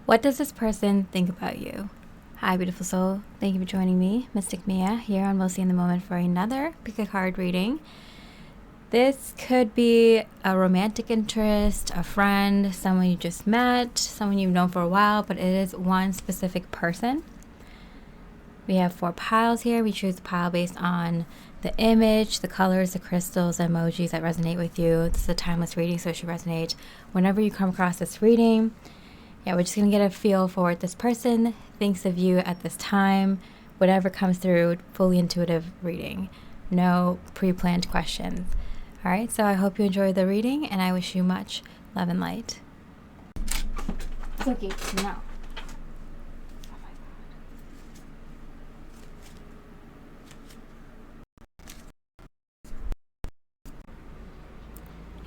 What does this person think about you? Hi, beautiful soul. Thank you for joining me, Mystic Miya, here on Mostly in the Moment for another pick a card reading. This could be a romantic interest, a friend, someone you just met, someone you've known for a while, but it is one specific person. We have 4 piles here. We choose the pile based on the image, the colors, the crystals, the emojis that resonate with you. This is a timeless reading, so it should resonate whenever you come across this reading. Yeah, we're just going to get a feel for what this person thinks of you at this time. Whatever comes through, fully intuitive reading. No pre-planned questions. All right, so I hope you enjoy the reading, and I wish you much love and light. It's okay, now.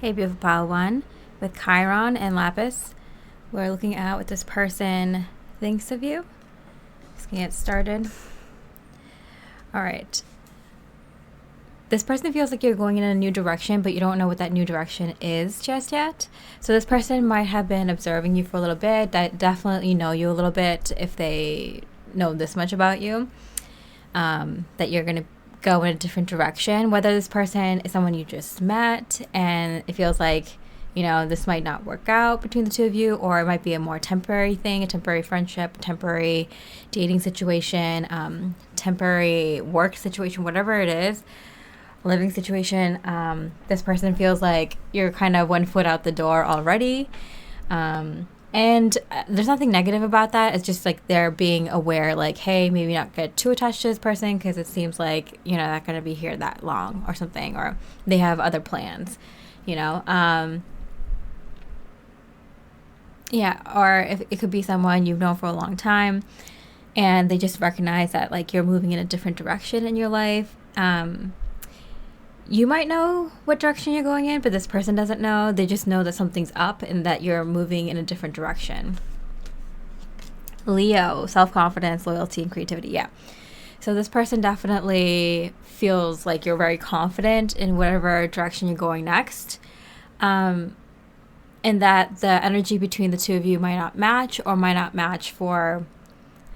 Hey, beautiful pile 1, with Chiron and Lapis. We're looking at what this person thinks of you. Just gonna get started. All right. This person feels like you're going in a new direction, but you don't know what that new direction is just yet. So this person might have been observing you for a little bit. That definitely know you a little bit if they know this much about you, that you're going to go in a different direction. Whether this person is someone you just met and it feels like, you know, this might not work out between the two of you, or it might be a more temporary thing, a temporary friendship, a temporary dating situation, temporary work situation, whatever it is, living situation. This person feels like you're kind of 1 foot out the door already. And there's nothing negative about that. It's just like they're being aware, like, hey, maybe not get too attached to this person because it seems like, you know, not going to be here that long or something, or they have other plans, you know. Yeah, or if it could be someone you've known for a long time and they just recognize that, like, you're moving in a different direction in your life. You might know what direction you're going in, but this person doesn't know. They just know that something's up and that you're moving in a different direction. Leo, self-confidence, loyalty, and creativity. Yeah. So this person definitely feels like you're very confident in whatever direction you're going next. And that the energy between the two of you might not match, or might not match for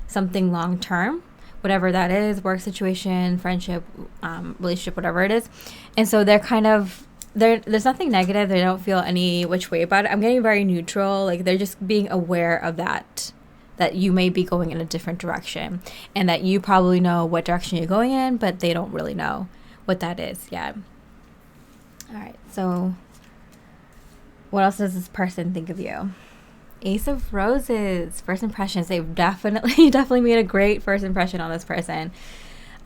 something long term, whatever that is, work situation, friendship, relationship, whatever it is. And so they're kind of, there's nothing negative. They don't feel any which way about it. I'm getting very neutral. Like, they're just being aware of that you may be going in a different direction, and that you probably know what direction you're going in, but they don't really know what that is yet. All right, so what else does this person think of you? Ace of Roses, first impressions. They've definitely made a great first impression on this person,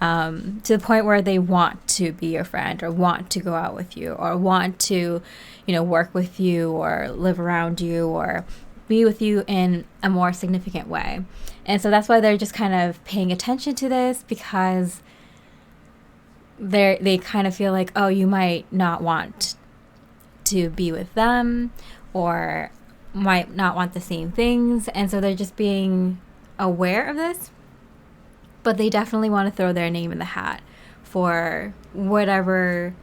to the point where they want to be your friend, or want to go out with you, or want to, you know, work with you, or live around you, or be with you in a more significant way. And so that's why they're just kind of paying attention to this, because they kind of feel like, oh, you might not want to be with them, or might not want the same things. And so they're just being aware of this, but they definitely want to throw their name in the hat for whatever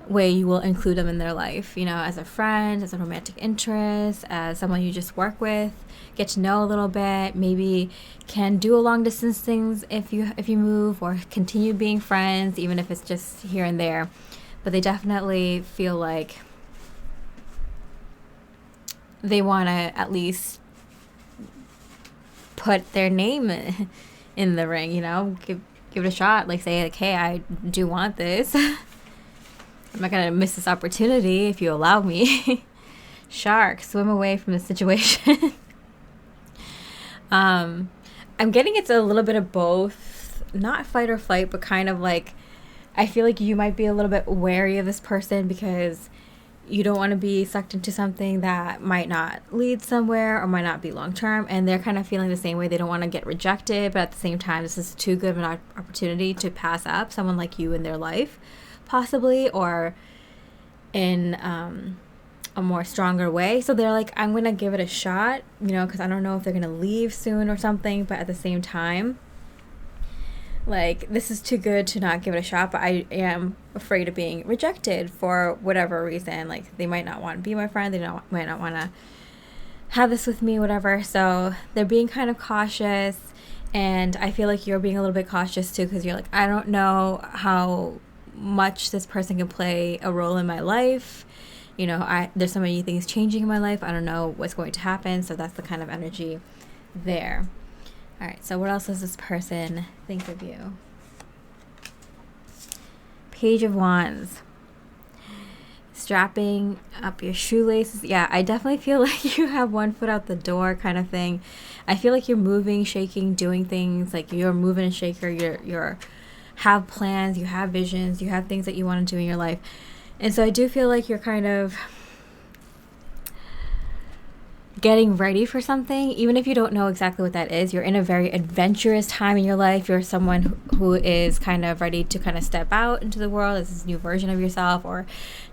way you will include them in their life, you know, as a friend, as a romantic interest, as someone you just work with, get to know a little bit, maybe can do a long distance things if you move, or continue being friends even if it's just here and there. But they definitely feel like they want to at least put their name in the ring, you know, give it a shot. Like, say, like, hey, I do want this. I'm not going to miss this opportunity if you allow me. Shark, swim away from the situation. I'm getting it's a little bit of both, not fight or flight, but kind of like, I feel like you might be a little bit wary of this person because you don't want to be sucked into something that might not lead somewhere, or might not be long term. And they're kind of feeling the same way. They don't want to get rejected, but at the same time, this is too good of an opportunity to pass up someone like you in their life, possibly, or in a more stronger way. So they're like, I'm going to give it a shot, you know, because I don't know if they're going to leave soon or something. But at the same time, like, this is too good to not give it a shot. But I am afraid of being rejected for whatever reason. Like, they might not want to be my friend. They might not want to have this with me, whatever. So they're being kind of cautious, and I feel like you're being a little bit cautious too, because you're like, I don't know how much this person can play a role in my life. You know, there's so many things changing in my life. I don't know what's going to happen. So that's the kind of energy there. All right, so what else does this person think of you? Page of Wands. Strapping up your shoelaces. Yeah, I definitely feel like you have one foot out the door kind of thing. I feel like you're moving, shaking, doing things. Like you're moving and shaker. You're have plans, you have visions, you have things that you want to do in your life. And so I do feel like you're kind of getting ready for something, even if you don't know exactly what that is. You're in a very adventurous time in your life. You're someone who is kind of ready to kind of step out into the world as this new version of yourself, or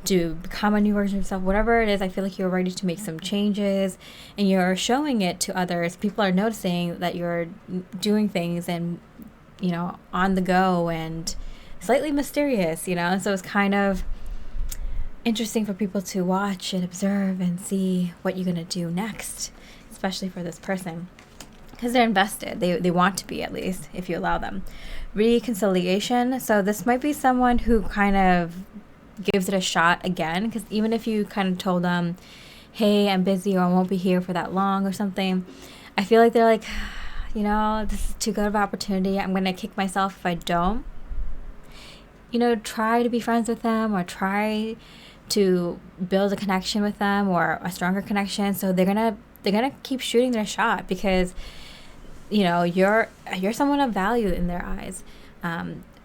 to become a new version of yourself, whatever it is. I feel like you're ready to make some changes, and you're showing it to others. People are noticing that you're doing things and, you know, on the go and slightly mysterious, you know. And so it's kind of interesting for people to watch and observe and see what you're going to do next, especially for this person, because they're invested. They want to be, at least, if you allow them. Reconciliation. So this might be someone who kind of gives it a shot again, because even if you kind of told them, hey, I'm busy, or I won't be here for that long or something, I feel like they're like, you know, this is too good of an opportunity. I'm going to kick myself if I don't. You know, try to be friends with them, or try to build a connection with them, or a stronger connection. So they're gonna keep shooting their shot, because, you know, you're someone of value in their eyes.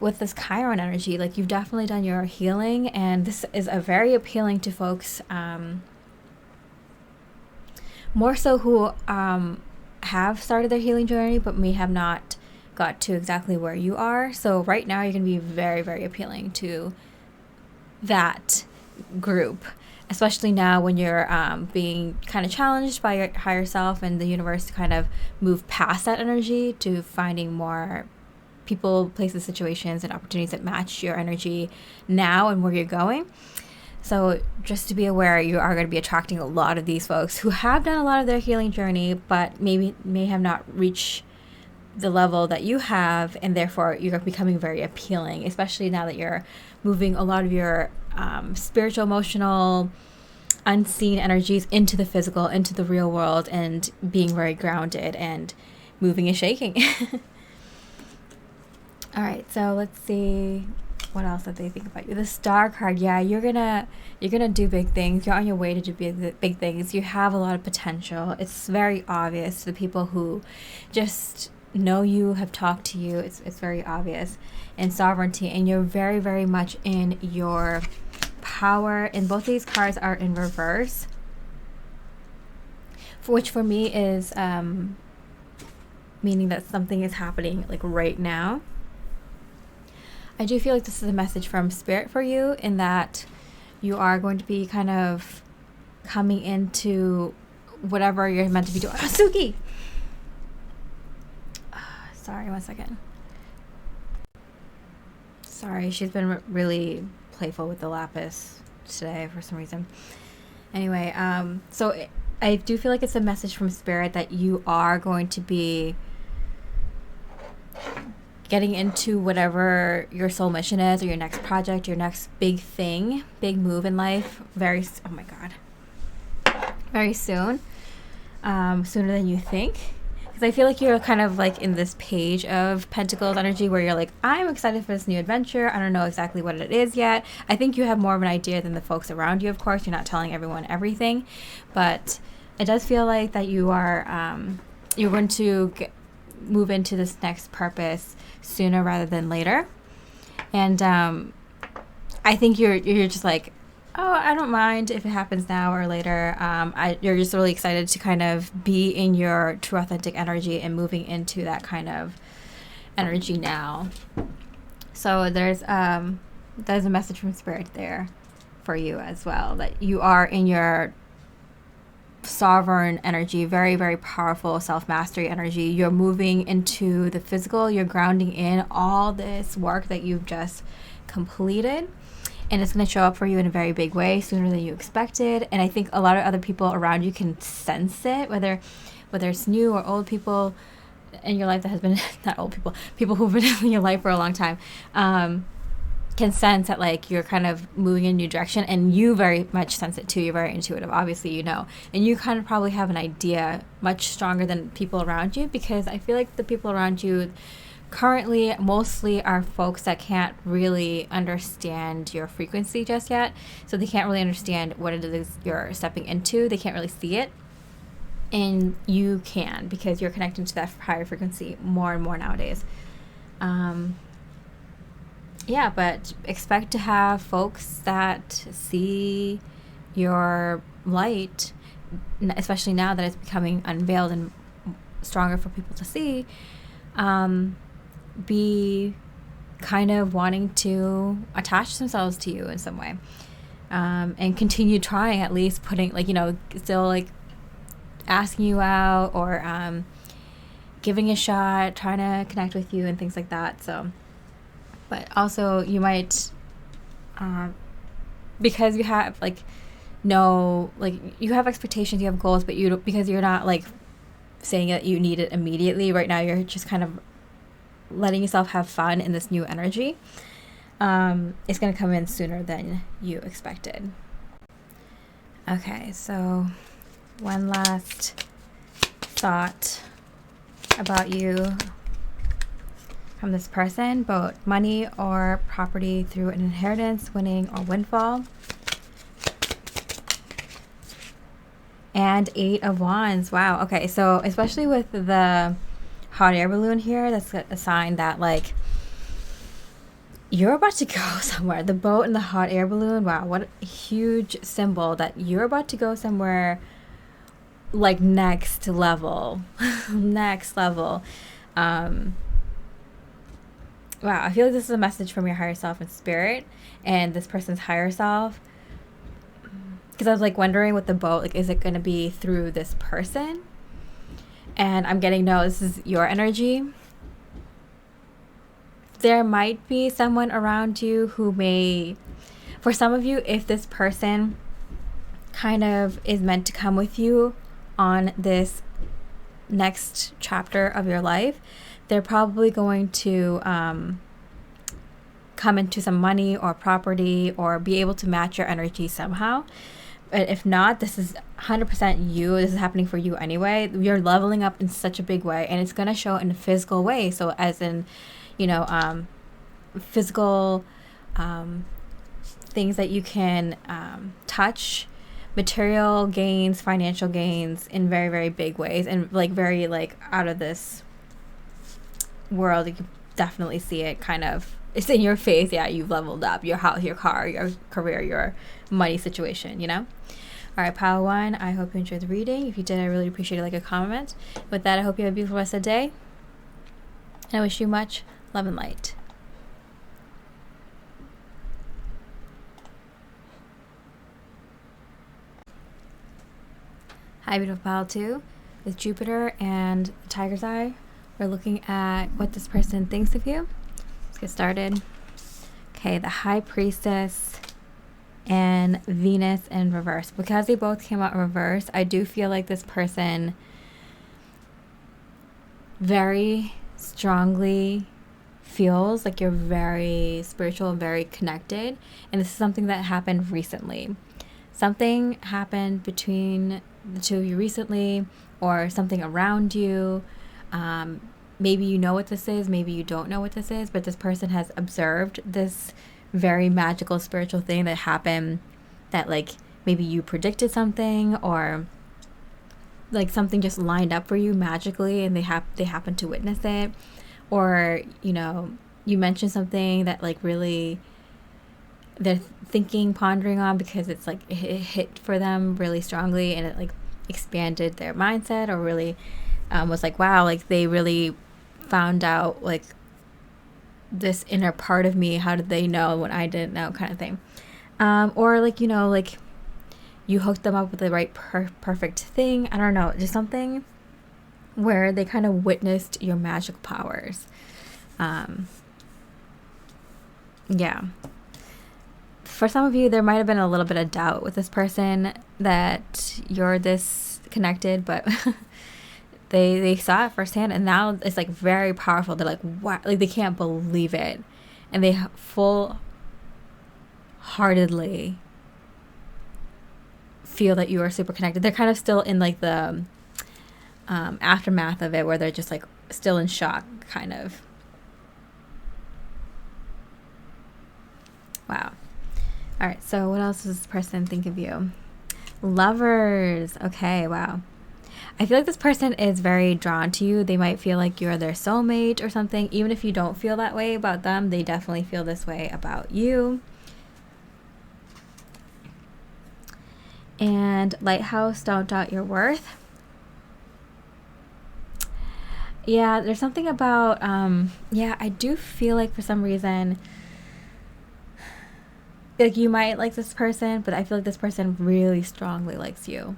With this Chiron energy, like, you've definitely done your healing, and this is a very appealing to folks, more so who have started their healing journey but may have not got to exactly where you are. So right now you're going to be very, very appealing to that group, especially now when you're being kind of challenged by your higher self and the universe to kind of move past that energy to finding more people, places, situations, and opportunities that match your energy now and where you're going. So just to be aware, you are going to be attracting a lot of these folks who have done a lot of their healing journey, but may have not reached the level that you have, and therefore you're becoming very appealing, especially now that you're moving a lot of your spiritual, emotional, unseen energies into the physical, into the real world, and being very grounded and moving and shaking. All right, so let's see what else that they think about you. The Star card. Yeah, you're gonna do big things. You're on your way to do big things. You have a lot of potential. It's very obvious to the people who just know you, have talked to you. It's very obvious. And sovereignty, and you're very, very much in your power. And both these cards are in reverse, which for me is meaning that something is happening like right now. I do feel like this is a message from Spirit for you, in that you are going to be kind of coming into whatever you're meant to be doing. Oh, Suki! Sorry, 1 second. Sorry, she's been really playful with the Lapis today for some reason. Anyway, so I do feel like it's a message from Spirit that you are going to be getting into whatever your soul mission is, or your next project, your next big thing, big move in life, very soon, sooner than you think. Because I feel like you're kind of like in this Page of Pentacles energy, where you're like, I'm excited for this new adventure. I don't know exactly what it is yet. I think you have more of an idea than the folks around you, of course. You're not telling everyone everything, but it does feel like that you are you're going to move into this next purpose sooner rather than later. And I think you're just like, oh, I don't mind if it happens now or later. You're just really excited to kind of be in your true authentic energy and moving into that kind of energy now. So there's a message from Spirit there for you as well, that you are in your sovereign energy, very, very powerful self-mastery energy. You're moving into the physical. You're grounding in all this work that you've just completed, and it's going to show up for you in a very big way sooner than you expected. And I think a lot of other people around you can sense it, whether it's new or old people in your life that has been not old people who've been in your life for a long time, can sense that like you're kind of moving in a new direction, and you very much sense it too. You're very intuitive, obviously, you know, and you kind of probably have an idea much stronger than people around you, because I feel like the people around you currently mostly are folks that can't really understand your frequency just yet. So they can't really understand what it is you're stepping into. They can't really see it. And you can, because you're connecting to that higher frequency more and more nowadays. Yeah, but expect to have folks that see your light, especially now that it's becoming unveiled and stronger for people to see, be kind of wanting to attach themselves to you in some way, and continue trying, at least putting, like, you know, still like asking you out, or giving a shot, trying to connect with you and things like that. So, but also you might, because you have like you have expectations, you have goals, but you don't, because you're not like saying that you need it immediately right now, you're just kind of letting yourself have fun in this new energy. It's going to come in sooner than you expected. Okay, so one last thought about you from this person, both money or property through an inheritance, winning or windfall. And 8 of Wands. Wow. Okay, so especially with the hot air balloon here, that's a sign that like you're about to go somewhere. The boat and the hot air balloon. Wow, what a huge symbol that you're about to go somewhere like next level. Next level. Wow, I feel like this is a message from your higher self and spirit and this person's higher self. Because I was like wondering with the boat, like, is it going to be through this person? And I'm getting, no, this is your energy. There might be someone around you who may, for some of you, if this person kind of is meant to come with you on this next chapter of your life, they're probably going to come into some money or property or be able to match your energy somehow. But if not, this is 100% you. This is happening for you anyway. You're leveling up in such a big way, and it's going to show in a physical way. So as in, you know, physical things that you can touch, material gains, financial gains in very, very big ways, and like very like out of this world. You can definitely see it kind of, it's in your face. Yeah, you've leveled up your house, your car, your career, your money situation, you know? All right, Pile 1, I hope you enjoyed the reading. If you did, I really appreciate it, like a comment. With that, I hope you have a beautiful rest of the day. And I wish you much love and light. Hi, beautiful Pile 2. With Jupiter and the Tiger's Eye, we're looking at what this person thinks of you. Let's get started. Okay, the High Priestess and Venus in reverse. Because they both came out in reverse, I do feel like this person very strongly feels like you're very spiritual and very connected. And this is something that happened recently. Something happened between the two of you recently, or something around you. Maybe you know what this is, maybe you don't know what this is, but this person has observed this very magical spiritual thing that happened, that like maybe you predicted something, or like something just lined up for you magically and they happen to witness it, or you know, you mentioned something that like really they're thinking, pondering on, because it's like it hit for them really strongly and it like expanded their mindset, or really was like, wow, like they really found out like this inner part of me. How did they know when I didn't know, kind of thing. Or like, you know, like you hooked them up with the right perfect thing. I don't know, just something where they kind of witnessed your magical powers. Yeah. for some of you, there might have been a little bit of doubt with this person that you're this connected, but they saw it firsthand, and now it's like very powerful. They're like, wow, like they can't believe it, and they full-heartedly feel that you are super connected. They're kind of still in like the aftermath of it, where they're just like still in shock, kind of. Wow. All right, so what else does this person think of you? Lovers. Okay, wow. I feel like this person is very drawn to you. They might feel like you're their soulmate or something. Even if you don't feel that way about them, they definitely feel this way about you. And Lighthouse, don't doubt your worth. Yeah, there's something about, yeah, I do feel like for some reason, like you might like this person, but I feel like this person really strongly likes you.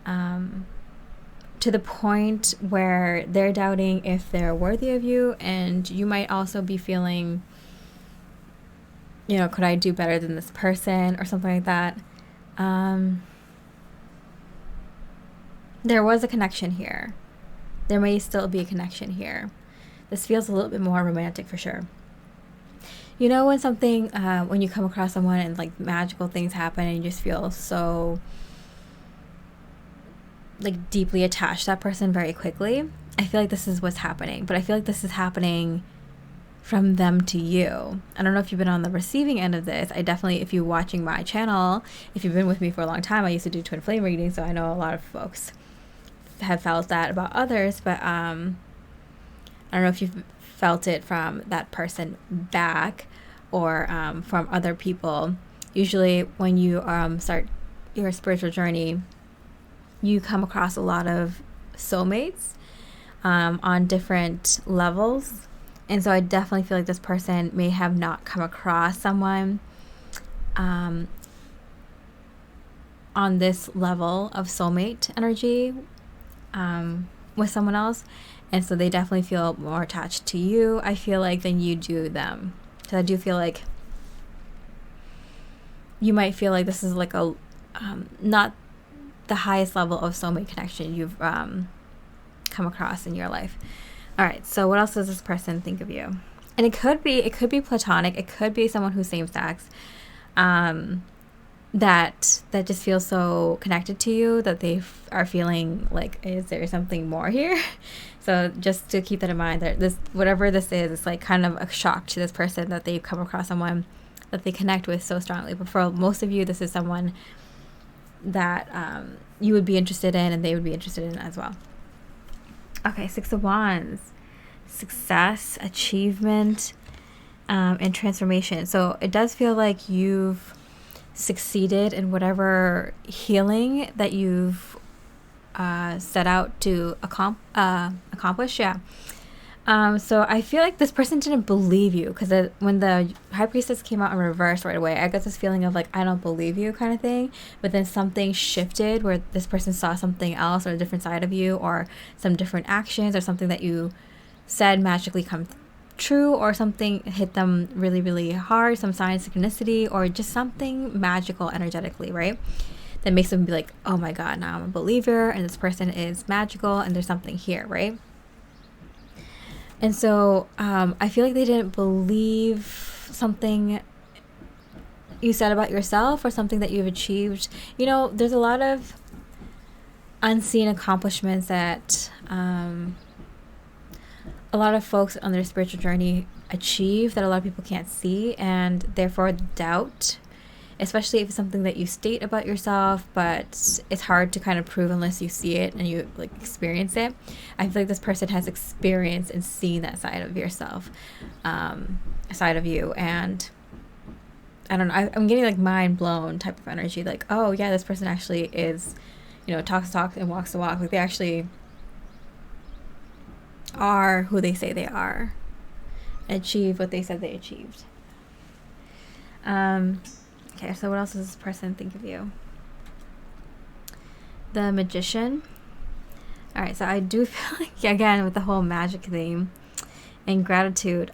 To the point where they're doubting if they're worthy of you, and you might also be feeling, you know, could I do better than this person or something like that. There was a connection here. There may still be a connection here. This feels a little bit more romantic for sure. You know, when something, when you come across someone and like magical things happen and you just feel so like deeply attached to that person very quickly. I feel like this is what's happening, but I feel like this is happening from them to you. I don't know if you've been on the receiving end of this. I definitely, if you're watching my channel, if you've been with me for a long time, I used to do twin flame readings, so I know a lot of folks have felt that about others, but I don't know if you've felt it from that person back or from other people. Usually when you start your spiritual journey, you come across a lot of soulmates on different levels. And so I definitely feel like this person may have not come across someone on this level of soulmate energy with someone else. And so they definitely feel more attached to you, I feel like, than you do them. So I do feel like you might feel like this is like a not the highest level of soulmate connection you've come across in your life. All right, so what else does this person think of you? And it could be platonic. It could be someone who's same sex, that just feels so connected to you that they are feeling like, is there something more here? So just to keep that in mind, that this, whatever this is, it's like kind of a shock to this person that they've come across someone that they connect with so strongly. But for most of you, this is someone that you would be interested in and they would be interested in as well. Okay, Six of Wands. Success, achievement, and transformation. So it does feel like you've succeeded in whatever healing that you've set out to accomplish. Yeah. So I feel like this person didn't believe you, because when the High Priestess came out in reverse right away, I got this feeling of like, I don't believe you kind of thing. But then something shifted where this person saw something else, or a different side of you, or some different actions, or something that you said magically come true, or something hit them really, really hard, some sign of synchronicity, or just something magical energetically, right? That makes them be like, oh my God, now I'm a believer, and this person is magical, and there's something here, right? And so I feel like they didn't believe something you said about yourself, or something that you've achieved. You know, there's a lot of unseen accomplishments that a lot of folks on their spiritual journey achieve that a lot of people can't see, and therefore doubt, especially if it's something that you state about yourself, but it's hard to kind of prove unless you see it and you like experience it. I feel like this person has experienced and seen that side of yourself, side of you, and I don't know, I'm getting like mind blown type of energy, like, oh yeah, this person actually is, you know, talks the talk and walks the walk. Like they actually are who they say they are, achieve what they said they achieved. Okay, so what else does this person think of you? The Magician. All right, so I do feel like, again, with the whole magic theme and gratitude,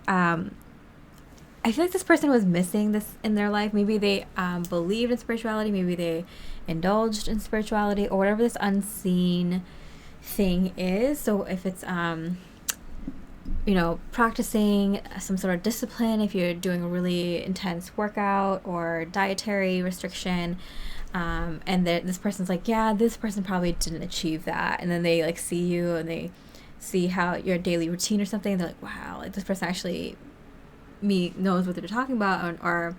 I feel like this person was missing this in their life. Maybe they believed in spirituality. Maybe they indulged in spirituality, or whatever this unseen thing is. So if it's practicing some sort of discipline, if you're doing a really intense workout or dietary restriction, and this person's like, yeah, this person probably didn't achieve that, and then they like see you and they see how your daily routine or something, and they're like, wow, like this person actually knows what they're talking about, or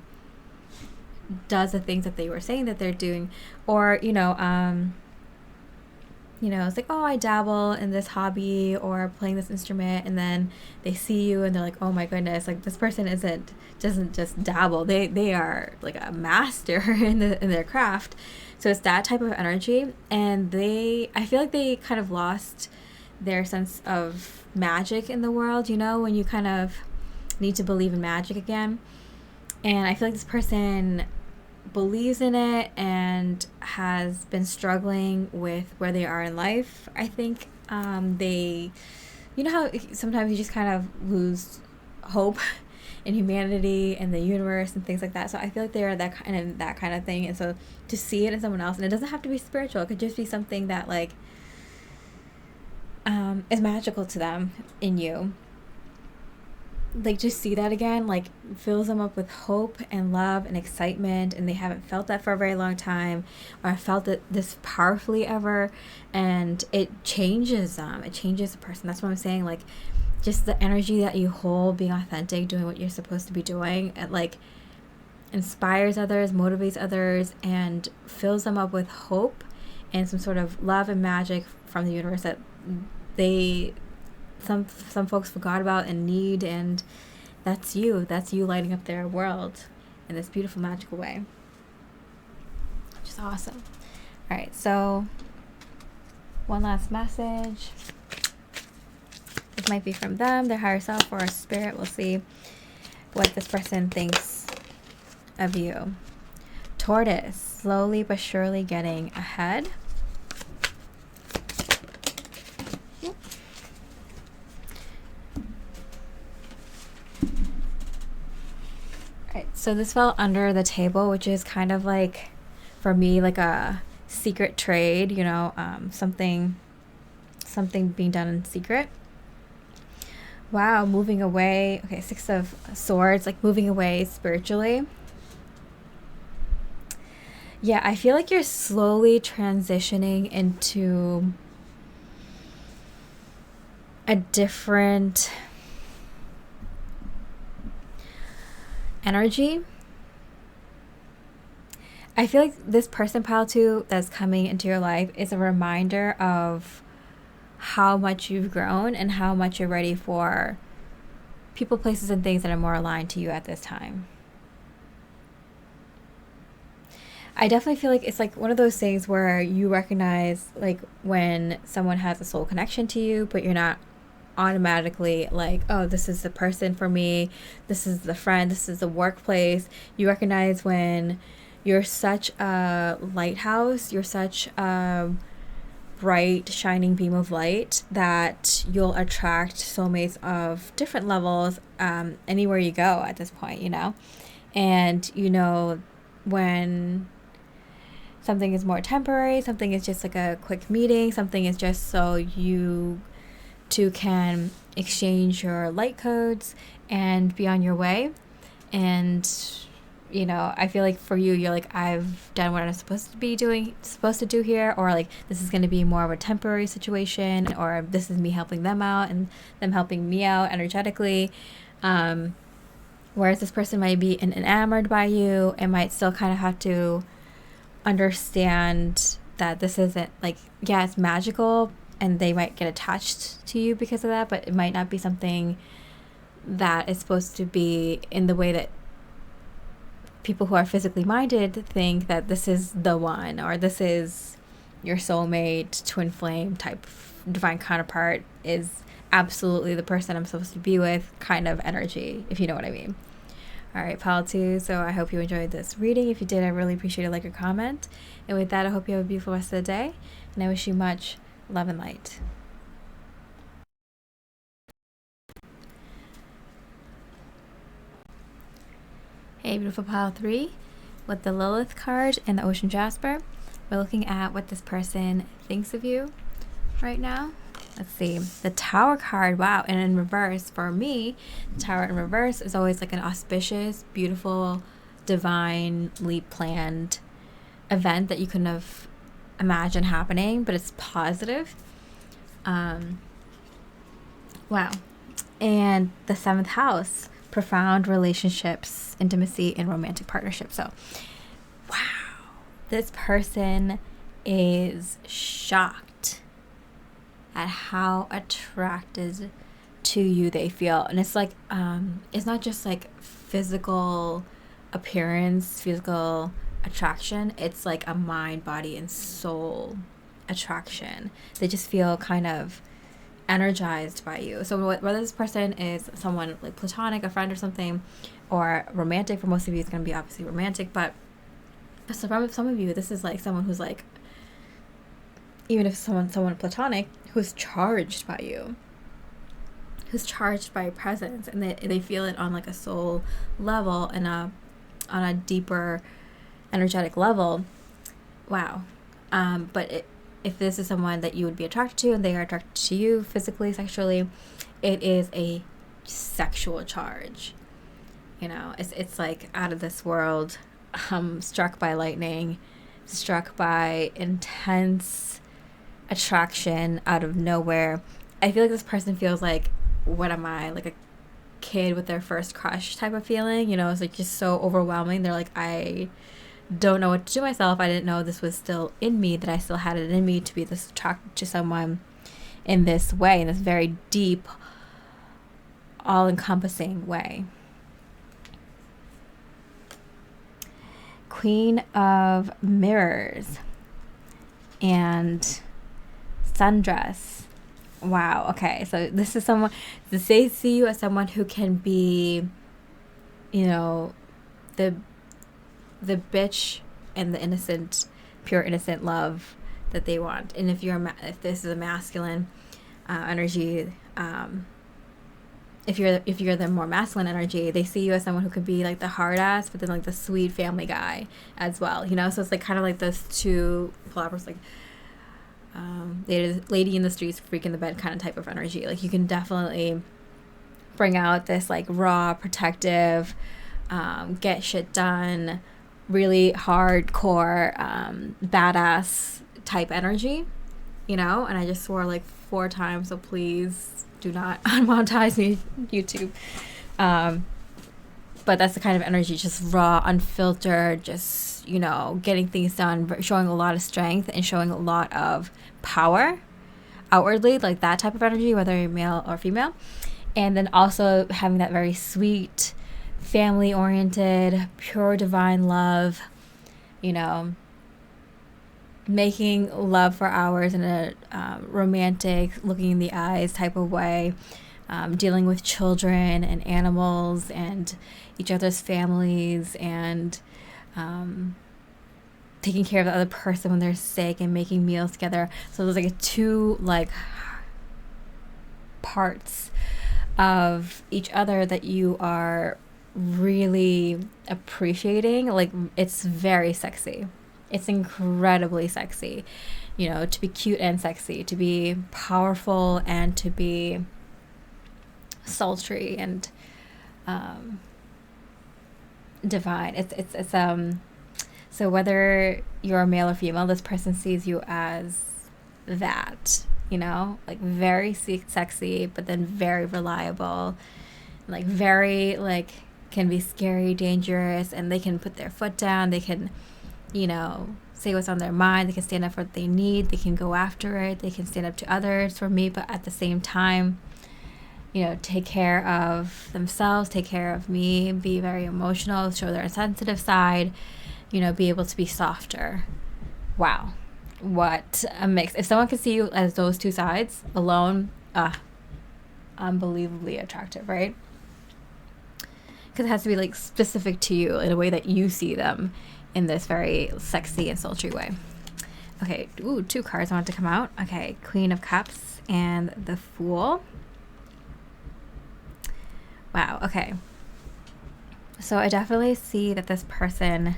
does the things that they were saying that they're doing, or it's like, oh, I dabble in this hobby or playing this instrument, and then they see you and they're like, oh my goodness, like this person doesn't just dabble, they are like a master in their craft. So it's that type of energy, and I feel like they kind of lost their sense of magic in the world, when you kind of need to believe in magic again. And I feel like this person believes in it and has been struggling with where they are in life. I think they, how sometimes you just kind of lose hope in humanity and the universe and things like that. So I feel like they're that kind of thing. And so to see it in someone else, and it doesn't have to be spiritual, it could just be something that like is magical to them in you. Like, just see that again, like, fills them up with hope and love and excitement, and they haven't felt that for a very long time, or felt it this powerfully ever, and it changes them. It changes the person. That's what I'm saying. Like, just the energy that you hold, being authentic, doing what you're supposed to be doing, it like inspires others, motivates others, and fills them up with hope and some sort of love and magic from the universe that some folks forgot about and need, and that's you lighting up their world in this beautiful, magical way, which is awesome. All right, so one last message. This might be from them, their higher self, or a spirit. We'll see what this person thinks of you. Tortoise, slowly but surely getting ahead. So this fell under the table, which is kind of like, for me, like a secret trade, something being done in secret. Wow, moving away. Okay, 6 of Swords, like moving away spiritually. Yeah, I feel like you're slowly transitioning into a different energy. I feel like this person, pile 2, that's coming into your life is a reminder of how much you've grown and how much you're ready for people, places, and things that are more aligned to you at this time. I definitely feel like it's like one of those things where you recognize like when someone has a soul connection to you, but you're not automatically like, oh, this is the person for me, this is the friend, this is the workplace. You recognize when you're such a lighthouse, you're such a bright shining beam of light that you'll attract soulmates of different levels anywhere you go at this point, and when something is more temporary, something is just like a quick meeting, something is just so you two can exchange your light codes and be on your way. And I feel like for you, you're like, I've done what I'm supposed to do here, or like this is going to be more of a temporary situation, or this is me helping them out and them helping me out energetically. Whereas this person might be enamored by you and might still kind of have to understand that this isn't like, yeah, it's magical, and they might get attached to you because of that, but it might not be something that is supposed to be in the way that people who are physically minded think that this is the one, or this is your soulmate, twin flame type divine counterpart, is absolutely the person I'm supposed to be with kind of energy, if you know what I mean. All right, pile 2. So I hope you enjoyed this reading. If you did, I really appreciate a like or comment. And with that, I hope you have a beautiful rest of the day, and I wish you much love and light. Hey, beautiful pile 3 with the Lilith card and the Ocean Jasper. We're looking at what this person thinks of you right now. Let's see. The Tower card, wow, and in reverse for me, the Tower in reverse is always like an auspicious, beautiful, divinely planned event that you couldn't have imagined happening, but it's positive. Wow. And the 7th house, profound relationships, intimacy, and romantic partnerships. So, wow, this person is shocked at how attracted to you they feel. And it's like, it's not just like physical appearance, physical attraction. It's like a mind, body, and soul attraction. They just feel kind of energized by you. So whether this person is someone like platonic, a friend or something, or romantic, for most of you it's going to be obviously romantic, but so for some of you this is like someone who's like, even if someone platonic, who's charged by you, who's charged by your presence, and they feel it on like a soul level and on a deeper energetic level. Wow. But if this is someone that you would be attracted to and they are attracted to you physically, sexually, it is a sexual charge. You know, it's like out of this world, struck by lightning, struck by intense attraction out of nowhere. I feel like this person feels like, what am I, like a kid with their first crush type of feeling, you know? It's like just so overwhelming. They're like, I don't know what to do myself. I didn't know this was still in me, that I still had it in me to be this attracted to someone in this way, in this very deep, all-encompassing way. Queen of Mirrors and Sundress. Wow. Okay. So this is someone, they see you as someone who can be, you know, the bitch and the innocent, pure innocent love that they want. And if this is a masculine energy, if you're the more masculine energy, they see you as someone who could be like the hard ass, but then like the sweet family guy as well, you know? So it's like kind of like those two collaborators, like lady in the streets, freak in the bed kind of type of energy. Like you can definitely bring out this like raw, protective, get shit done, really hardcore, badass type energy, you know? And I just swore like 4 times, so please do not unmonetize me, YouTube. But that's the kind of energy, just raw, unfiltered, just, you know, getting things done, showing a lot of strength and showing a lot of power outwardly, like that type of energy, whether you're male or female. And then also having that very sweet, family-oriented, pure divine love, you know, making love for hours in a romantic, looking in the eyes type of way, dealing with children and animals and each other's families, and taking care of the other person when they're sick and making meals together. So there's like 2 like parts of each other that you are really appreciating. Like it's very sexy. It's incredibly sexy, you know, to be cute and sexy, to be powerful and to be sultry and divine. It's so whether you're a male or female, this person sees you as that, you know, like very sexy, but then very reliable, like very like can be scary, dangerous, and they can put their foot down. They can, you know, say what's on their mind. They can stand up for what they need. They can go after it. They can stand up to others for me, but at the same time, you know, take care of themselves, take care of me, be very emotional, show their sensitive side, you know, be able to be softer. Wow. What a mix. If someone could see you as those 2 sides alone, unbelievably attractive, right? Because it has to be like specific to you in a way that you see them in this very sexy and sultry way. Okay, 2 cards I want to come out. Okay, Queen of Cups and the Fool. Wow, okay. So I definitely see that this person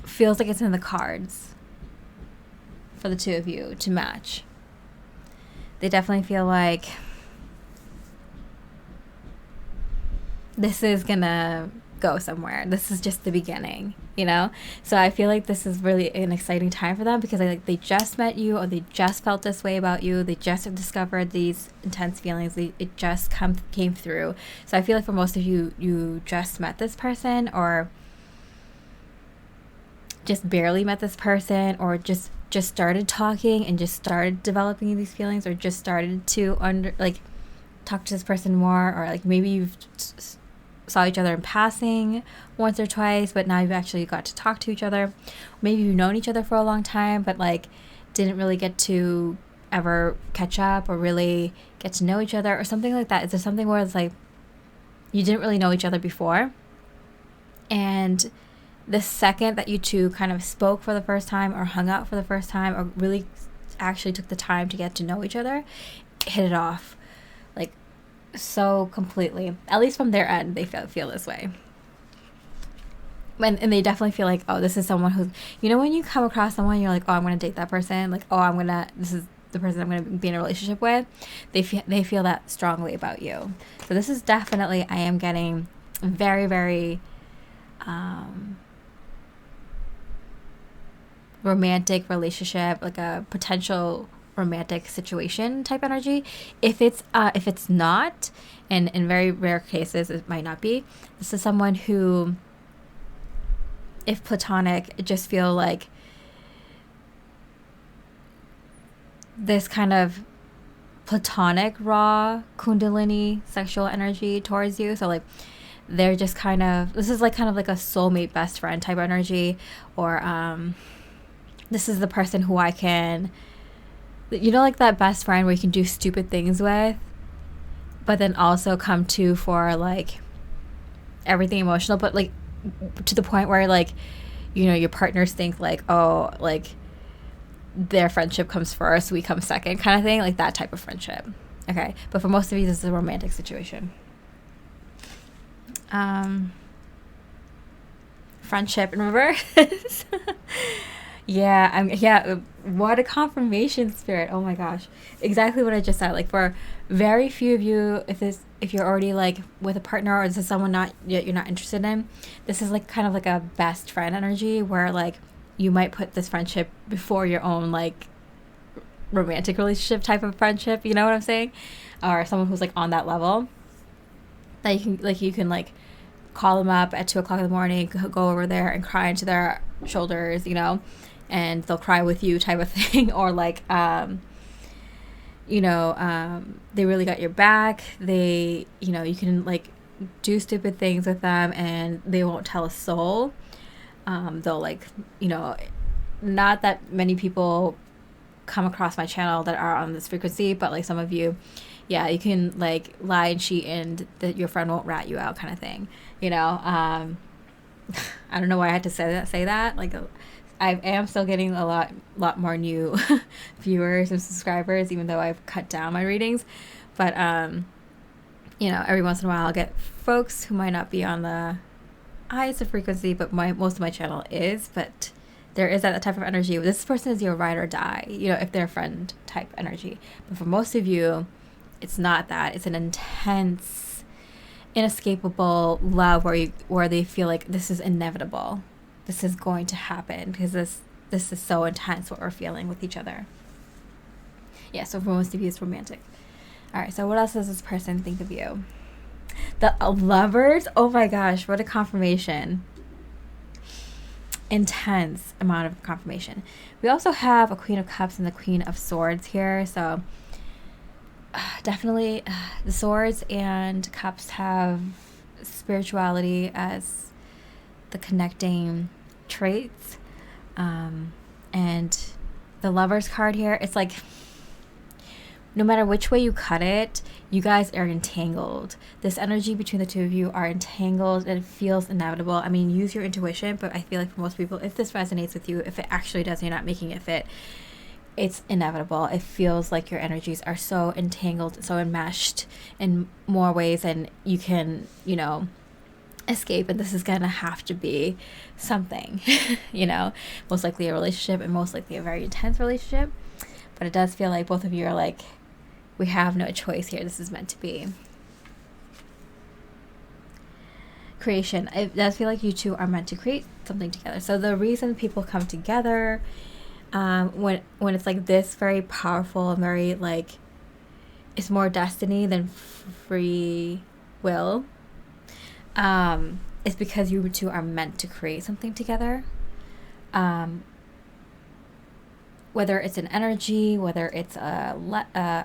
feels like it's in the cards for the two of you to match. They definitely feel like this is gonna go somewhere. This is just the beginning, you know? So I feel like this is really an exciting time for them because they just met you, or they just felt this way about you. They just have discovered these intense feelings. It just came through. So I feel like for most of you, you just met this person, or just barely met this person, or just started talking and just started developing these feelings, or just started to talk to this person more, or like maybe you've saw each other in passing once or twice, but now you've actually got to talk to each other. Maybe you've known each other for a long time, but like didn't really get to ever catch up or really get to know each other, or something like that. Is there something where it's like you didn't really know each other before, and the second that you two kind of spoke for the first time, or hung out for the first time, or really actually took the time to get to know each other, hit it off like so completely. At least from their end, they feel this way. And they definitely feel like, oh, this is someone who, you know, when you come across someone, you're like, oh, I'm going to date that person. Like, oh, this is the person I'm going to be in a relationship with. They feel that strongly about you. So this is definitely, I am getting very, very romantic relationship, like a potential romantic situation type energy. If it's not, and in very rare cases it might not be, this is someone who, if platonic, just feel like this kind of platonic raw kundalini sexual energy towards you. So like they're just kind of, this is like kind of like a soulmate best friend type energy, or this is the person who I can, you know, like that best friend where you can do stupid things with, but then also come to for like everything emotional, but like to the point where like, you know, your partners think like, oh, like their friendship comes first, we come second, kind of thing, like that type of friendship. Okay, but for most of you, this is a romantic situation. Friendship in reverse. Yeah, what a confirmation, Spirit. Oh my gosh. Exactly what I just said. Like for very few of you, if you're already like with a partner, or this is someone you're not interested in, this is like kind of like a best friend energy where like you might put this friendship before your own like romantic relationship type of friendship, you know what I'm saying? Or someone who's like on that level that you can like call them up at 2:00 in the morning, go over there and cry into their shoulders, you know, and they'll cry with you type of thing. Or like they really got your back. They, you know, you can like do stupid things with them and they won't tell a soul. They'll like, you know, not that many people come across my channel that are on this frequency, but like some of you, yeah, you can like lie and cheat and that your friend won't rat you out kind of thing, you know. I don't know why I had to say that. Like I am still getting a lot more new viewers and subscribers, even though I've cut down my readings. But you know, every once in a while I'll get folks who might not be on the highest of frequency, but most of my channel is. But there is that type of energy. This person is your ride or die, you know, if they're a friend type energy. But for most of you, it's not that. It's an intense, inescapable love where they feel like this is inevitable. This is going to happen because this is so intense what we're feeling with each other. Yeah, so for most of you, it's romantic. All right, so what else does this person think of you? The Lovers. Oh my gosh, what a confirmation. Intense amount of confirmation. We also have a Queen of Cups and the Queen of Swords here. So definitely the Swords and Cups have spirituality as the connecting traits. And the Lovers card here, it's like no matter which way you cut it, you guys are entangled. This energy between the two of you are entangled and it feels inevitable. I mean, use your intuition, but I feel like for most people, if this resonates with you, if it actually does, you're not making it fit, it's inevitable. It feels like your energies are so entangled, so enmeshed in more ways than you can, escape. And this is going to have to be something, most likely a relationship, and most likely a very intense relationship. But it does feel like both of you are like, we have no choice here. This is meant to be. Creation. It does feel like you two are meant to create something together. So the reason people come together, when it's like this very powerful and very like, it's more destiny than free will, it's because you two are meant to create something together. Whether it's an energy, whether it's a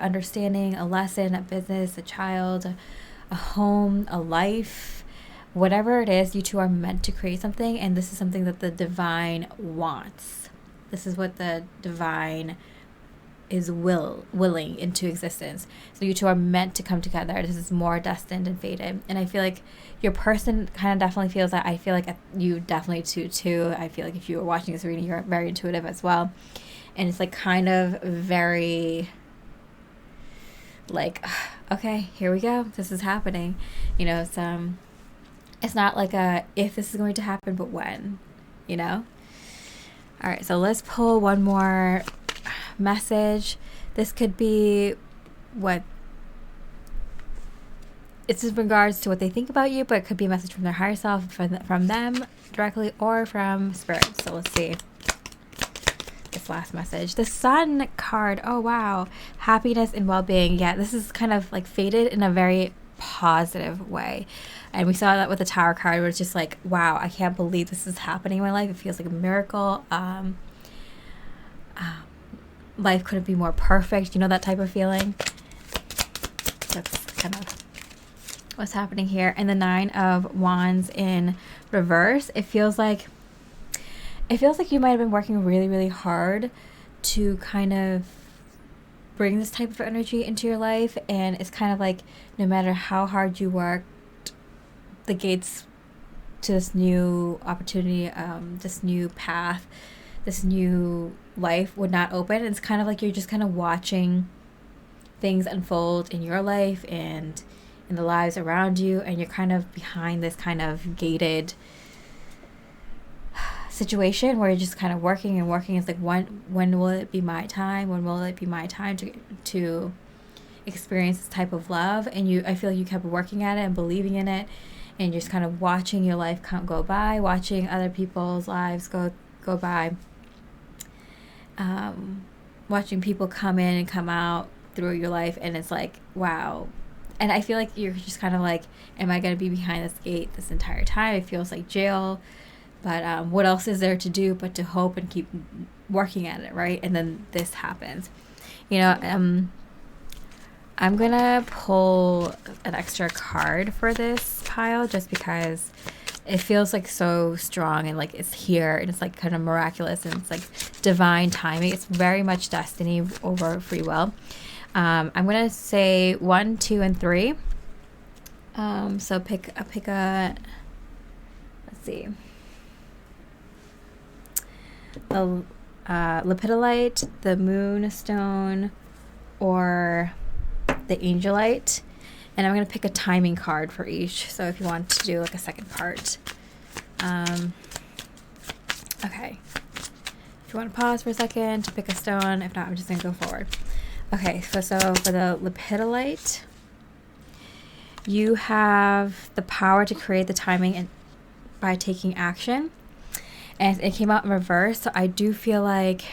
understanding, a lesson, a business, a child, a home, a life, whatever it is, you two are meant to create something, and this is something that the divine wants. This is what the divine is willing into existence. So you two are meant to come together. This is more destined and fated. And I feel like your person kind of definitely feels that. I feel like you definitely too. I feel like if you were watching this reading, you're very intuitive as well. And it's like kind of very like, okay, here we go. This is happening. It's not like a if this is going to happen, but when, All right, so let's pull one more message. This could be what it's in regards to what they think about you, but it could be a message from their higher self, from them directly, or from spirit. So let's see this last message. The Sun card. Oh wow, happiness and well-being. Yeah, this is kind of like fated in a very positive way, and we saw that with the Tower card, where it's just like, wow, I can't believe this is happening in my life. It feels like a miracle. Life couldn't be more perfect, that type of feeling. That's kind of what's happening here. And the 9 of Wands in reverse, it feels like you might have been working really, really hard to kind of bring this type of energy into your life, and it's kind of like no matter how hard you worked, the gates to this new opportunity, this new path, this new life would not open. It's kind of like you're just kind of watching things unfold in your life and in the lives around you, and you're kind of behind this kind of gated situation where you're just kind of working and working. It's like, when will it be my time? When will it be my time to experience this type of love? And I feel like you kept working at it and believing in it, and you're just kind of watching your life go by, watching other people's lives go by, watching people come in and come out through your life, and it's like, wow. And I feel like you're just kind of like, am I going to be behind this gate this entire time? It feels like jail. But what else is there to do but to hope and keep working at it, right? And then this happens. I'm going to pull an extra card for this pile just because it feels like so strong, and like it's here, and it's like kind of miraculous, and it's like divine timing. It's very much destiny over free will. I'm going to say 1, 2, and 3. So pick a, let's see. The lepidolite, the moonstone, or the angelite, and I'm going to pick a timing card for each, so if you want to do like a second part. Okay, if you want to pause for a second to pick a stone, if not, I'm just going to go forward. Okay, so for the lepidolite, you have the power to create the timing by taking action. And it came out in reverse, so I do feel like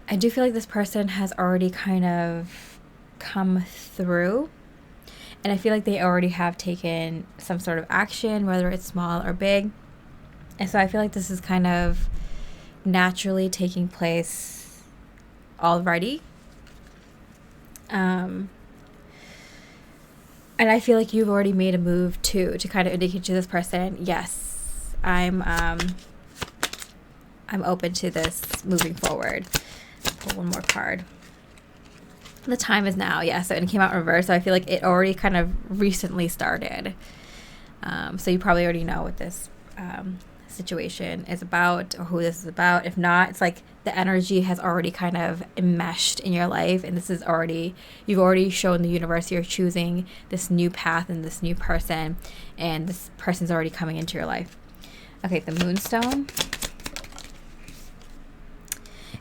this person has already kind of come through, and I feel like they already have taken some sort of action, whether it's small or big. And so I feel like this is kind of naturally taking place already. And I feel like you've already made a move too, to kind of indicate to this person, yes, I'm open to this moving forward. Pull one more card. The time is now. Yeah, so it came out in reverse, so I feel like it already kind of recently started. So you probably already know what this situation is about, or who this is about. If not, it's like the energy has already kind of enmeshed in your life, and this is already, you've already shown the universe you're choosing this new path and this new person, and this person's already coming into your life. Okay, the Moonstone.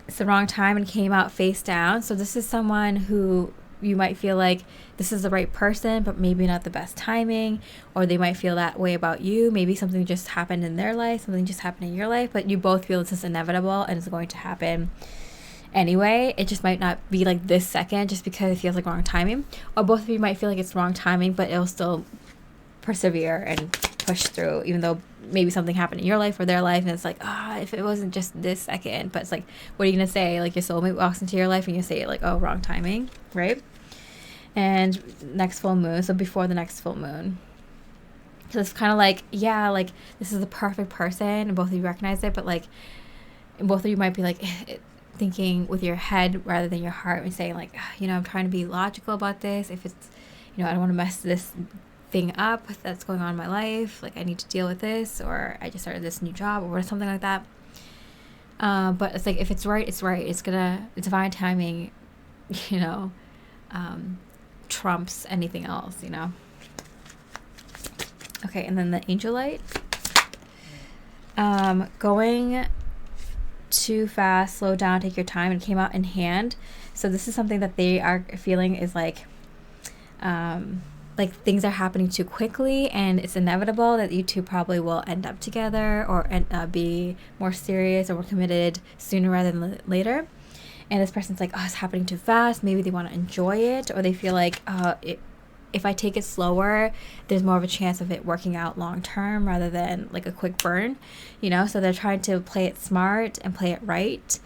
It's the wrong time and came out face down. So this is someone who you might feel like this is the right person, but maybe not the best timing, or they might feel that way about you. Maybe something just happened in their life, something just happened in your life, but you both feel this is inevitable and it's going to happen anyway. It just might not be like this second just because it feels like wrong timing, or both of you might feel like it's wrong timing, but it'll still persevere and push through, even though maybe something happened in your life or their life, and it's like, if it wasn't just this second. But it's like, what are you gonna say? Like, your soulmate walks into your life and you say like, oh, wrong timing, right? And next full moon, so before the next full moon. So it's kind of like, yeah, like this is the perfect person, and both of you recognize it, but like both of you might be like thinking with your head rather than your heart, and saying like, I'm trying to be logical about this. If it's, I don't want to mess this thing up that's going on in my life, like I need to deal with this, or I just started this new job or something like that. But it's like, if it's right, it's right. It's divine timing, trumps anything else, Okay, and then the Angel Light. Going too fast, slow down, take your time, and came out in hand. So this is something that they are feeling is like things are happening too quickly, and it's inevitable that you two probably will end up together, or be more serious or more committed sooner rather than later. And this person's like, it's happening too fast. Maybe they want to enjoy it, or they feel like if I take it slower, there's more of a chance of it working out long term rather than like a quick burn, so they're trying to play it smart and play it right.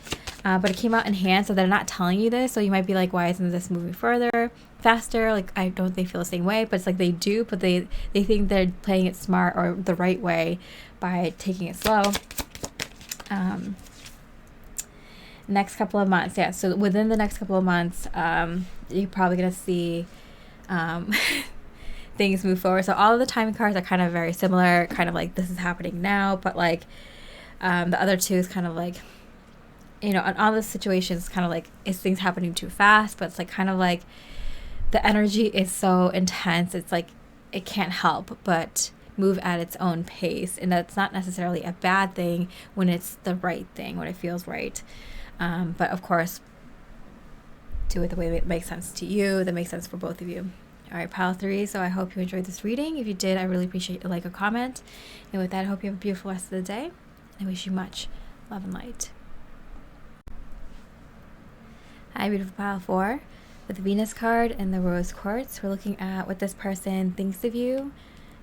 But it came out in hand, so they're not telling you this, so you might be like, why isn't this moving further, faster? Like, I don't think they feel the same way, but it's like they do, but they think they're playing it smart or the right way by taking it slow. Next couple of months, so within the next couple of months, you're probably gonna see things move forward. So all of the timing cards are kind of very similar, kind of like this is happening now, but like the other two is kind of like, in all the situations, kind of like, is things happening too fast? But it's like kind of like the energy is so intense, it's like it can't help but move at its own pace, and that's not necessarily a bad thing when it's the right thing, when it feels right. But of course, do it the way that makes sense to you, that makes sense for both of you. All right, pile 3. So I hope you enjoyed this reading. If you did, I really appreciate a like or comment. And with that, I hope you have a beautiful rest of the day. I wish you much love and light. Hi, beautiful pile 4. With the Venus card and the Rose Quartz, we're looking at what this person thinks of you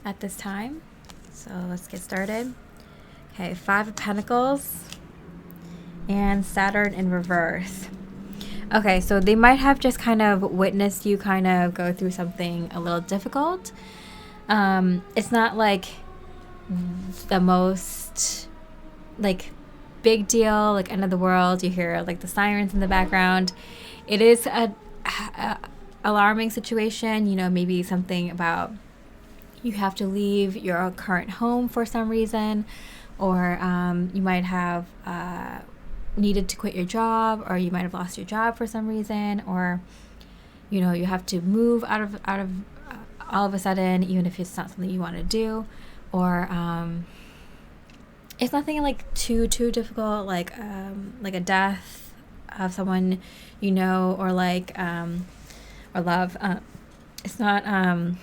at this time. So let's get started. Okay, 5 of Pentacles and Saturn in reverse. Okay, so they might have just kind of witnessed you kind of go through something a little difficult. It's not like the most like big deal, like end of the world. You hear like the sirens in the background. It is a alarming situation, maybe something about you have to leave your current home for some reason, or you might have needed to quit your job, or you might have lost your job for some reason, or you have to move out of all of a sudden, even if it's not something you want to do, or it's nothing like too difficult, like a death of someone or like or love. It's not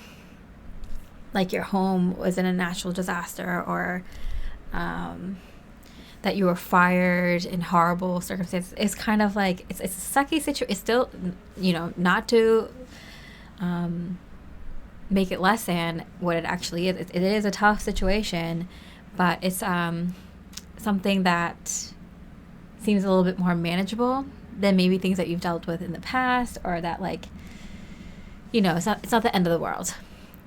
like your home was in a natural disaster, or that you were fired in horrible circumstances. It's kind of like it's a sucky situation. It's still not to make it less than what it actually is. It is a tough situation, but it's something that seems a little bit more manageable than maybe things that you've dealt with in the past, or that like it's not the end of the world,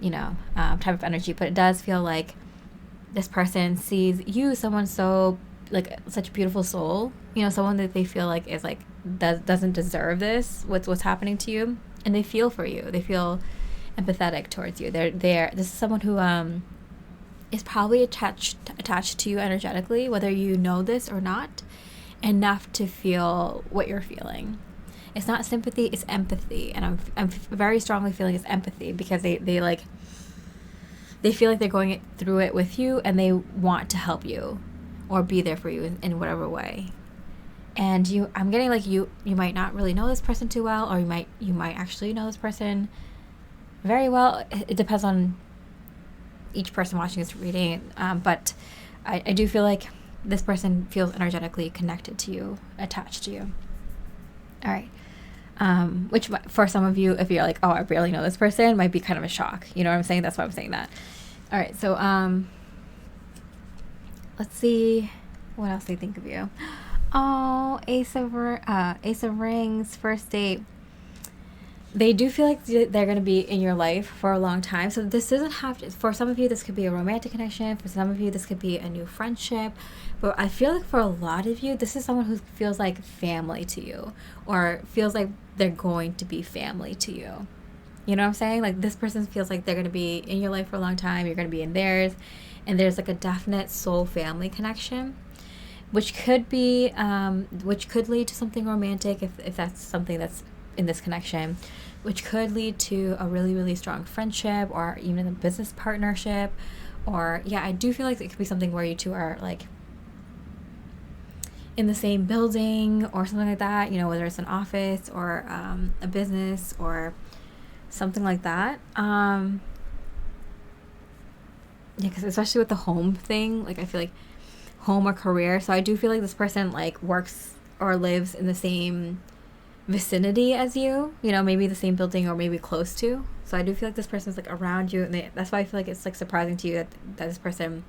type of energy. But it does feel like this person sees you, someone so like such a beautiful soul, someone that they feel like is like doesn't deserve this, what's happening to you, and they feel for you. They feel empathetic towards you. This is someone who is probably attached to you energetically, whether you know this or not, enough to feel what you're feeling. It's not sympathy, it's empathy. And I'm very strongly feeling it's empathy, because they feel like they're going through it with you, and they want to help you or be there for you in whatever way. And I'm getting like you might not really know this person too well, or you might actually know this person very well. It depends on each person watching this reading, but I do feel like this person feels energetically connected to you, attached to you. All right. Which for some of you, if you're like, oh, I barely know this person, might be kind of a shock. You know what I'm saying? That's why I'm saying that. All right. So let's see what else they think of you. Oh, Ace of Rings, first date. They do feel like they're going to be in your life for a long time. So this doesn't have to, for some of you, this could be a romantic connection. For some of you, this could be a new friendship. But I feel like for a lot of you, this is someone who feels like family to you, or feels like they're going to be family to you. You know what I'm saying? Like, this person feels like they're going to be in your life for a long time. You're going to be in theirs. And there's like a definite soul family connection, which could be, which could lead to something romantic if that's something that's in this connection, which could lead to a really, really strong friendship, or even a business partnership. Or yeah, I do feel like it could be something where you two are like in the same building or something like that, you know, whether it's an office or a business or something like that. Yeah, because especially with the home thing, like I feel like home or career. So I do feel like this person like works or lives in the same vicinity as you, you know, maybe the same building or maybe close to. So I do feel like this person's like around you, and that's why I feel like it's like surprising to you that this person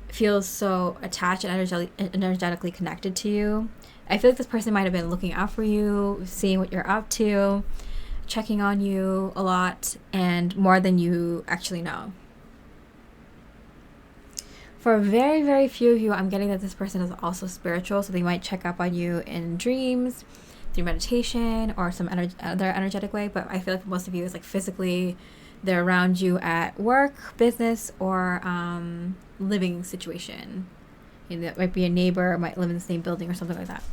feels so attached and energetically connected to you. I feel like this person might have been looking out for you, seeing what you're up to, checking on you a lot, and more than you actually know. For very, very few of you, I'm getting that this person is also spiritual, so they might check up on you in dreams, through meditation, or some other energetic way. But I feel like most of you is like physically, they're around you at work, business, or living situation. You know, it might be a neighbor, might live in the same building or something like that.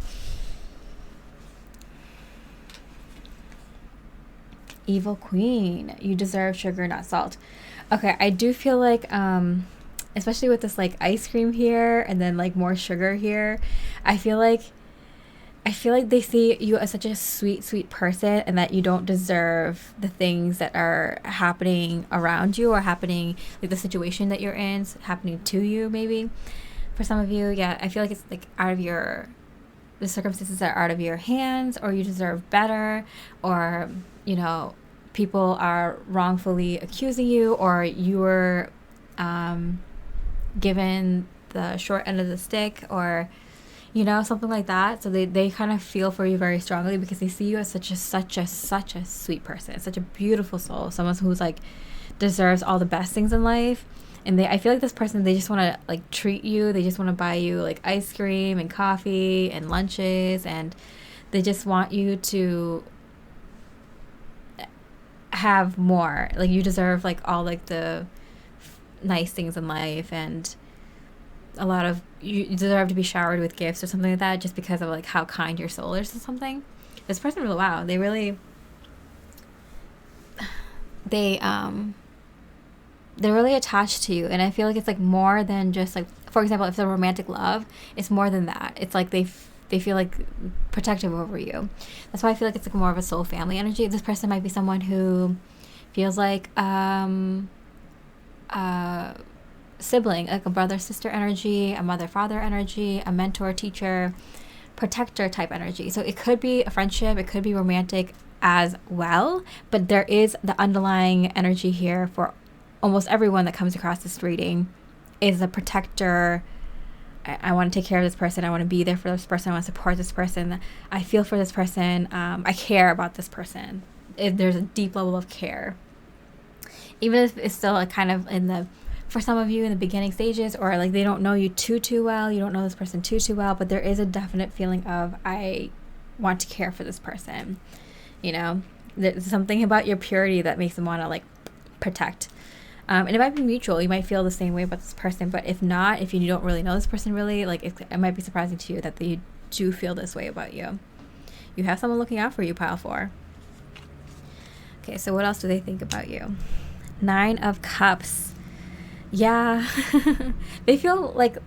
Evil Queen, you deserve sugar, not salt. Okay, I do feel like especially with this like ice cream here and then like more sugar here, I feel like they see you as such a sweet, sweet person, and that you don't deserve the things that are happening around you, or happening, like the situation that you're in, happening to you maybe. For some of you, yeah, I feel like it's like the circumstances are out of your hands, or you deserve better, or, you know, people are wrongfully accusing you, or you were given the short end of the stick, or, you know, something like that. So they kind of feel for you very strongly, because they see you as such a sweet person, such a beautiful soul, someone who's like deserves all the best things in life. And I feel like this person, they just want to like treat you. They just want to buy you like ice cream and coffee and lunches, and they just want you to have more. Like, you deserve like all like the nice things in life, and you deserve to be showered with gifts or something like that, just because of like how kind your soul is or something. This person, really, wow, they're really attached to you. And I feel like it's like more than just like, for example, if it's a romantic love, it's more than that. It's like they feel like protective over you. That's why I feel like it's like more of a soul family energy. This person might be someone who feels like sibling, like a brother-sister energy, a mother-father energy, a mentor-teacher, protector type energy. So it could be a friendship, it could be romantic as well, but there is the underlying energy here for almost everyone that comes across this reading is a protector. I want to take care of this person. I want to be there for this person. I want to support this person. I feel for this person. I care about this person. There's a deep level of care. Even if it's still like kind of for some of you in the beginning stages, or like they don't know you too well, you don't know this person too well, but there is a definite feeling of, I want to care for this person. You know, there's something about your purity that makes them want to like protect. And it might be mutual. You might feel the same way about this person, but if not, if you don't really know this person really, like it might be surprising to you that they do feel this way about you. You have someone looking out for you, pile 4. Okay, so what else do they think about you? 9 of Cups. Yeah. They feel like,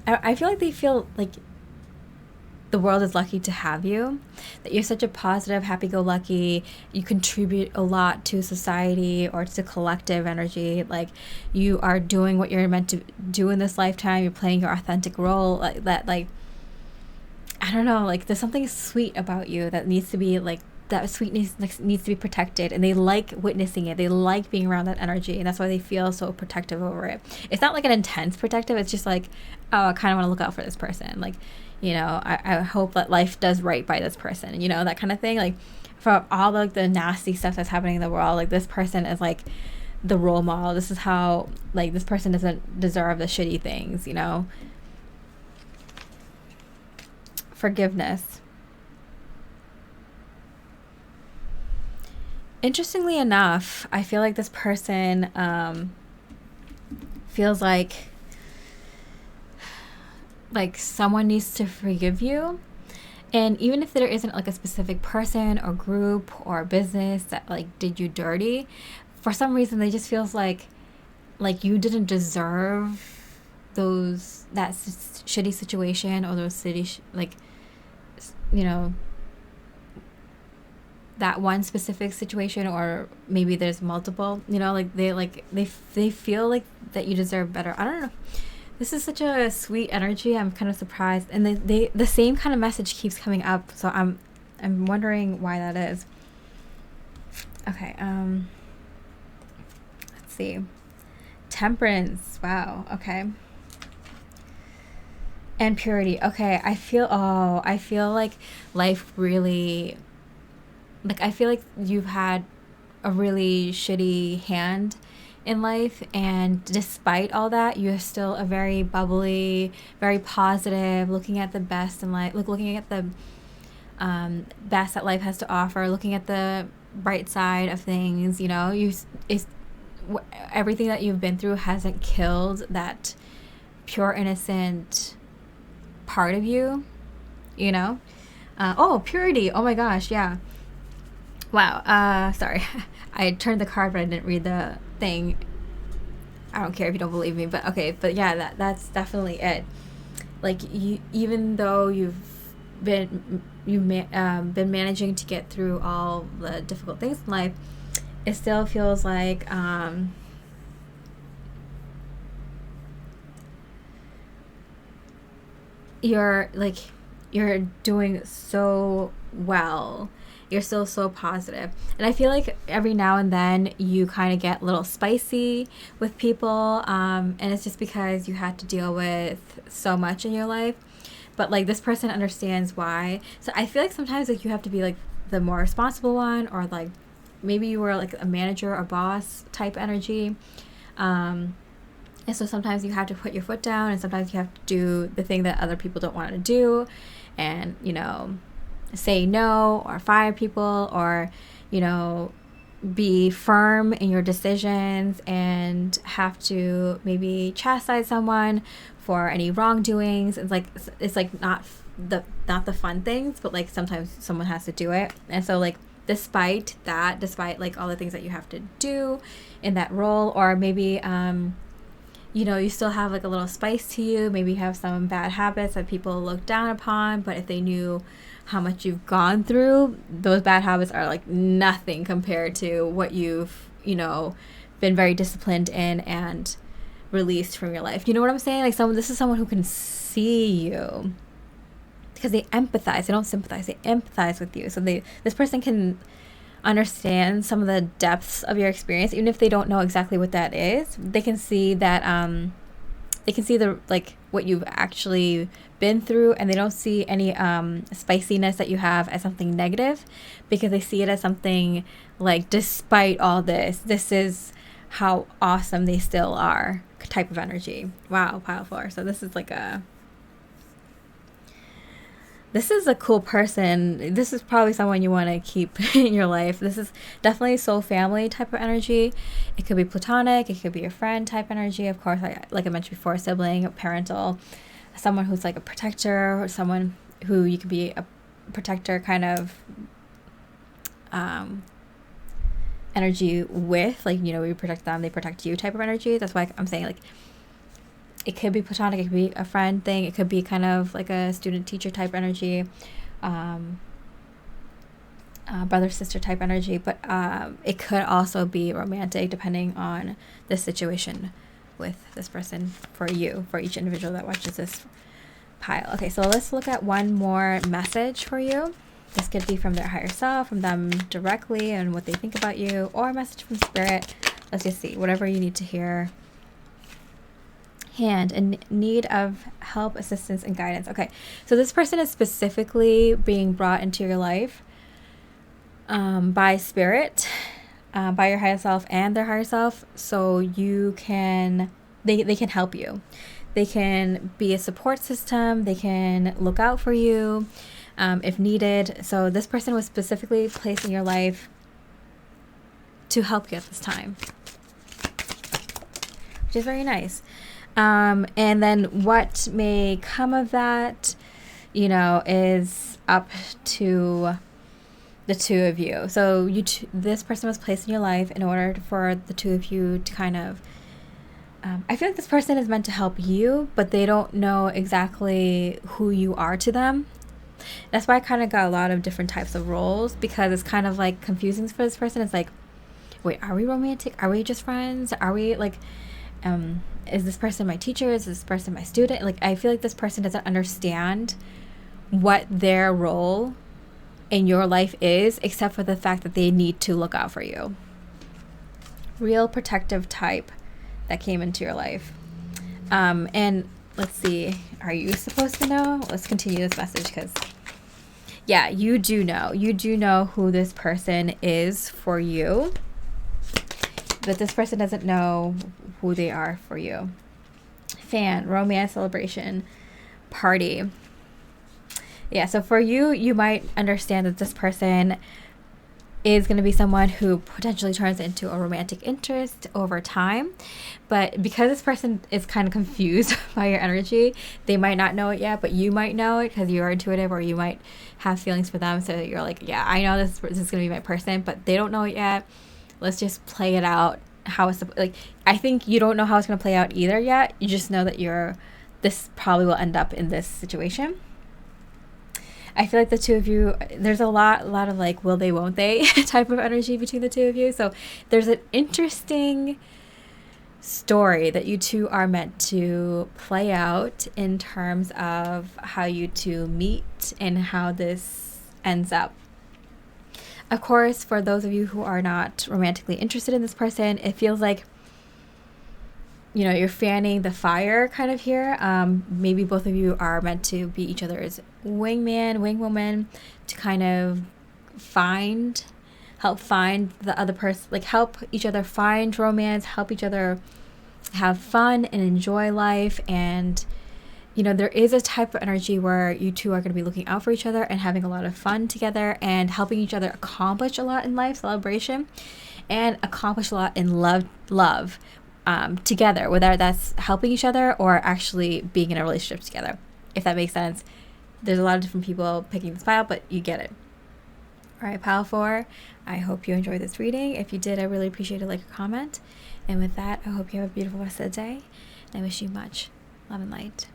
I feel like they feel like the world is lucky to have you, that you're such a positive, happy-go-lucky, you contribute a lot to society or to collective energy, like you are doing what you're meant to do in this lifetime, you're playing your authentic role, like that, like, I don't know, like there's something sweet about you that needs to be like, that sweetness needs to be protected, and they like witnessing it, they like being around that energy, and that's why they feel so protective over it. It's not like an intense protective, it's just like, oh, I kind of want to look out for this person, like, you know, I hope that life does right by this person, you know, that kind of thing. Like from all like the nasty stuff that's happening in the world, like this person is like the role model. This is how, like, this person doesn't deserve the shitty things, you know. Forgiveness. Interestingly enough, I feel like this person feels like someone needs to forgive you. And even if there isn't like a specific person or group or business that like did you dirty, for some reason they just feels like you didn't deserve that shitty situation or those like, you know, that one specific situation, or maybe there's multiple, you know, like they feel like that you deserve better. I don't know. This is such a sweet energy. I'm kind of surprised, and the same kind of message keeps coming up. So I'm wondering why that is. Okay. Let's see. Temperance. Wow. Okay. And purity. Okay. I feel like life really. Like I feel like you've had a really shitty hand in life, and despite all that, you're still a very bubbly, very positive, looking at the best in life, looking at the best that life has to offer, looking at the bright side of things, you know. Everything that you've been through hasn't killed that pure, innocent part of you, you know. Purity. Oh my gosh, yeah. Wow. Sorry. I turned the card, but I didn't read the thing. I don't care if you don't believe me, but okay. But yeah, that's definitely it. Like you, even though you've been managing to get through all the difficult things in life, it still feels like you're doing so well. You're still so positive. And I feel like every now and then you kind of get a little spicy with people. And it's just because you had to deal with so much in your life. But like this person understands why. So I feel like sometimes like you have to be like the more responsible one, or like maybe you were like a manager or boss type energy. And so sometimes you have to put your foot down, and sometimes you have to do the thing that other people don't want to do. And, you know, say no or fire people, or, you know, be firm in your decisions, and have to maybe chastise someone for any wrongdoings. It's like not the fun things, but like sometimes someone has to do it. And so like despite like all the things that you have to do in that role, or maybe you know, you still have like a little spice to you. Maybe you have some bad habits that people look down upon, but if they knew how much you've gone through, those bad habits are like nothing compared to what you've, you know, been very disciplined in and released from your life. You know what I'm saying? Like this is someone who can see you, because they empathize. They don't sympathize. They empathize with you. So this person can understand some of the depths of your experience, even if they don't know exactly what that is. They can see that they can see the like what you've actually been through, and they don't see any spiciness that you have as something negative, because they see it as something like, despite all this is how awesome they still are type of energy. Wow, pile 4. So this is like a this is a cool person. This is probably someone you want to keep in your life. This is definitely soul family type of energy. It could be platonic. It could be a friend type energy. Of course, like I mentioned before, sibling, parental, someone who's like a protector, or someone who you could be a protector kind of energy with. Like, you know, we protect them, they protect you type of energy. That's why I'm saying, like, it could be platonic, it could be a friend thing, it could be kind of like a student-teacher type energy, brother-sister type energy, but it could also be romantic depending on the situation with this person for you, for each individual that watches this pile. Okay, so let's look at one more message for you. This could be from their higher self, from them directly and what they think about you, or a message from spirit. Let's just see, whatever you need to hear. Hand, in need of help, assistance, and guidance. Okay, so this person is specifically being brought into your life by spirit, by your higher self and their higher self, so you can, they can help you. They can be a support system. They can look out for you if needed. So this person was specifically placed in your life to help you at this time, which is very nice. And then what may come of that, you know, is up to the two of you. So this person was placed in your life in order for the two of you to kind of, I feel like this person is meant to help you, but they don't know exactly who you are to them. That's why I kind of got a lot of different types of roles, because it's kind of like confusing for this person. It's like, wait, are we romantic? Are we just friends? Are we like, is this person my teacher? Is this person my student? Like, I feel like this person doesn't understand what their role in your life is, except for the fact that they need to look out for you. Real protective type that came into your life. And let's see, are you supposed to know? Let's continue this message, because yeah, you do know. You do know who this person is for you, but this person doesn't know who they are for you. Fan, romance, celebration, party. Yeah, so for you, you might understand that this person is going to be someone who potentially turns into a romantic interest over time. But because this person is kind of confused by your energy, they might not know it yet, but you might know it because you're intuitive, or you might have feelings for them. So you're like, yeah, I know this is going to be my person, but they don't know it yet. Let's just play it out. How it's like, I think you don't know how it's going to play out either yet. You just know that this probably will end up in this situation. I feel like the two of you, there's a lot of like, will they, won't they type of energy between the two of you. So there's an interesting story that you two are meant to play out in terms of how you two meet and how this ends up. Of course, for those of you who are not romantically interested in this person, it feels like, you know, you're fanning the fire kind of here. Maybe both of you are meant to be each other's wingman, wingwoman, to kind of help find the other person, like help each other find romance, help each other have fun and enjoy life. And, you know, there is a type of energy where you two are going to be looking out for each other and having a lot of fun together and helping each other accomplish a lot in life, celebration, and accomplish a lot in love together, whether that's helping each other or actually being in a relationship together, if that makes sense. There's a lot of different people picking this pile, but you get it. All right, pile 4, I hope you enjoyed this reading. If you did, I really appreciate a like or comment. And with that, I hope you have a beautiful rest of the day. And I wish you much love and light.